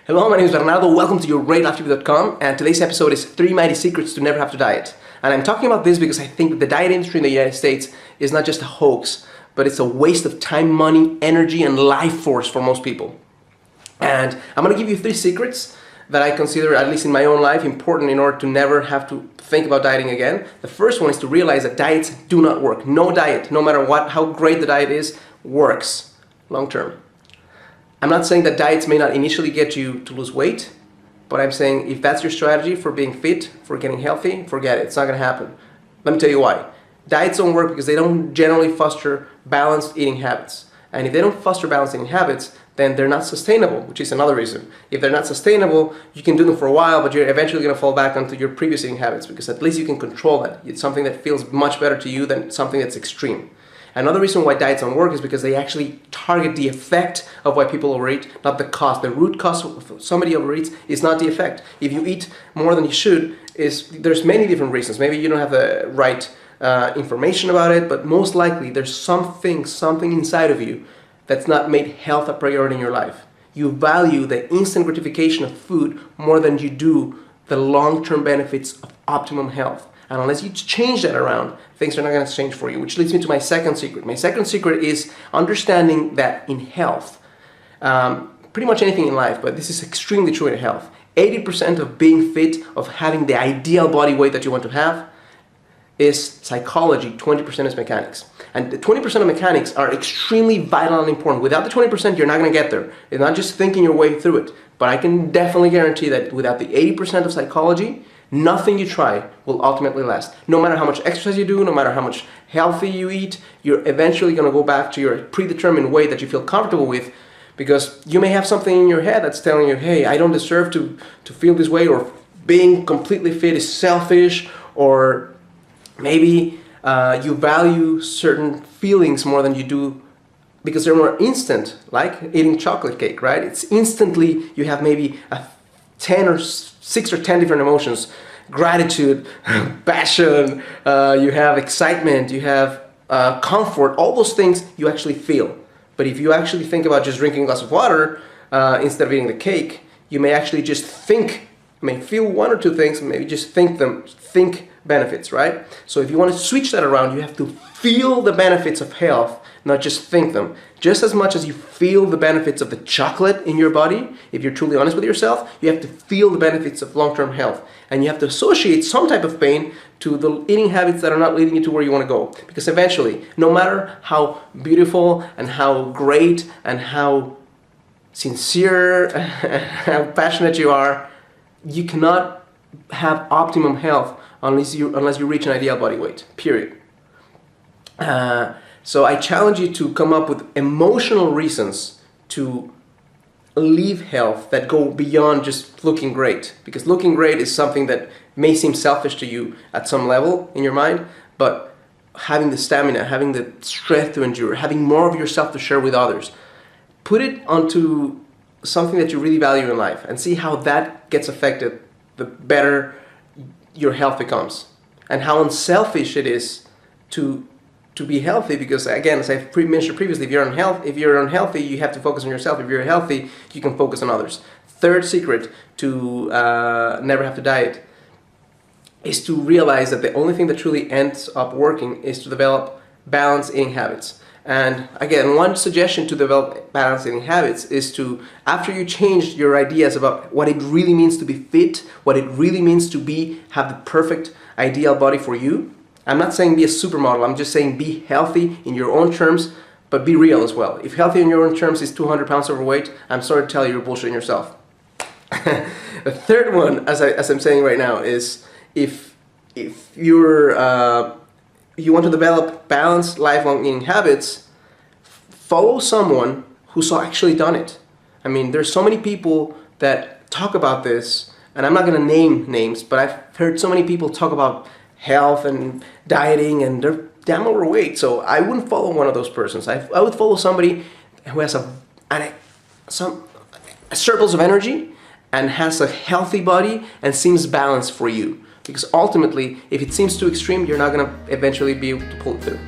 Hello, my name is Bernardo. Welcome to YourGreatLifeTV.com, and today's episode is 3 Mighty Secrets to Never Have to Diet. And I'm talking about this because I think that the diet industry in the United States is not just a hoax, but it's a waste of time, money, energy, and life force for most people. And I'm going to give you 3 secrets that I consider, at least in my own life, important in order to never have to think about dieting again. The first one is to realize that diets do not work. No diet, no matter how great the diet is, works long term. I'm not saying that diets may not initially get you to lose weight, but I'm saying if that's your strategy for being fit, for getting healthy, forget it. It's not going to happen. Let me tell you why. Diets don't work because they don't generally foster balanced eating habits. And if they don't foster balanced eating habits, then they're not sustainable, which is another reason. If they're not sustainable, you can do them for a while, but you're eventually going to fall back onto your previous eating habits because at least you can control that. It's something that feels much better to you than something that's extreme. Another reason why diets don't work is because they actually target the effect of why people overeat, not the cause. The root cause of somebody overeats is not the effect. If you eat more than you should, there's many different reasons. Maybe you don't have the right information about it, but most likely there's something inside of you that's not made health a priority in your life. You value the instant gratification of food more than you do the long-term benefits of optimum health. And unless you change that around, things are not going to change for you, which leads me to my second secret. My second secret is understanding that in health, pretty much anything in life, but this is extremely true in health, 80% of being fit, of having the ideal body weight that you want to have, is psychology, 20% is mechanics. And the 20% of mechanics are extremely vital and important. Without the 20%, you're not going to get there. It's not just thinking your way through it. But I can definitely guarantee that without the 80% of psychology, nothing you try will ultimately last. No matter how much exercise you do, no matter how much healthy you eat, you're eventually going to go back to your predetermined weight that you feel comfortable with, because you may have something in your head that's telling you, hey, I don't deserve to feel this way, or being completely fit is selfish, or maybe you value certain feelings more than you do because they're more instant, like eating chocolate cake, right? It's instantly, you have maybe 10 or 6 or 10 different emotions: gratitude, passion, you have excitement, you have comfort, all those things you actually feel. But if you actually think about just drinking a glass of water instead of eating the cake, you may actually just feel 1 or 2 things, maybe just think benefits, right? So if you want to switch that around, you have to feel the benefits of health, not just think them. Just as much as you feel the benefits of the chocolate in your body, if you're truly honest with yourself, you have to feel the benefits of long-term health. And you have to associate some type of pain to the eating habits that are not leading you to where you want to go. Because eventually, no matter how beautiful and how great and how sincere and how passionate you are, you cannot have optimum health unless you reach an ideal body weight, period. So I challenge you to come up with emotional reasons to leave health that go beyond just looking great. Because looking great is something that may seem selfish to you at some level in your mind, but having the stamina, having the strength to endure, having more of yourself to share with others, put it onto something that you really value in life and see how that gets affected, the better your health becomes, and how unselfish it is to be healthy. Because again, as I've mentioned previously, if you're unhealthy, you have to focus on yourself. If you're healthy, you can focus on others. Third secret to never have to diet is to realize that the only thing that truly ends up working is to develop balanced eating habits. And again, one suggestion to develop balanced eating habits is to, after you change your ideas about what it really means to be fit, what it really means to have the perfect ideal body for you. I'm not saying be a supermodel, I'm just saying be healthy in your own terms, but be real as well. If healthy in your own terms is 200 pounds overweight, I'm sorry to tell you, you're bullshitting yourself. The third one, as I'm saying right now, is if you want to develop balanced lifelong eating habits, follow someone who's actually done it. I mean, there's so many people that talk about this, and I'm not going to name names, but I've heard so many people talk about health and dieting, and they're damn overweight. So I wouldn't follow one of those persons. I would follow somebody who has some surplus of energy and has a healthy body and seems balanced for you. Because ultimately, if it seems too extreme, you're not going to eventually be able to pull it through.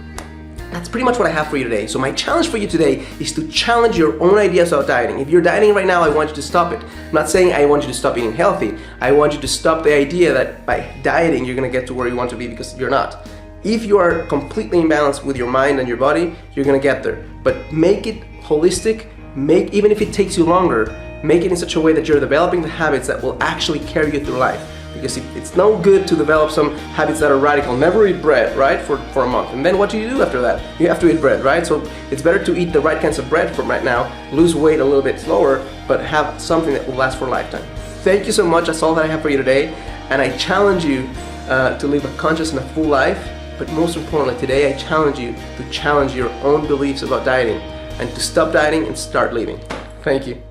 That's pretty much what I have for you today. So my challenge for you today is to challenge your own ideas about dieting. If you're dieting right now, I want you to stop it. I'm not saying I want you to stop eating healthy. I want you to stop the idea that by dieting you're gonna get to where you want to be, because you're not. If you are completely imbalanced with your mind and your body, you're gonna get there. But make it holistic, even if it takes you longer, make it in such a way that you're developing the habits that will actually carry you through life. Because it's no good to develop some habits that are radical. Never eat bread, right, for a month. And then what do you do after that? You have to eat bread, right? So it's better to eat the right kinds of bread from right now, lose weight a little bit slower, but have something that will last for a lifetime. Thank you so much. That's all that I have for you today. And I challenge you to live a conscious and a full life. But most importantly, today I challenge you to challenge your own beliefs about dieting and to stop dieting and start living. Thank you.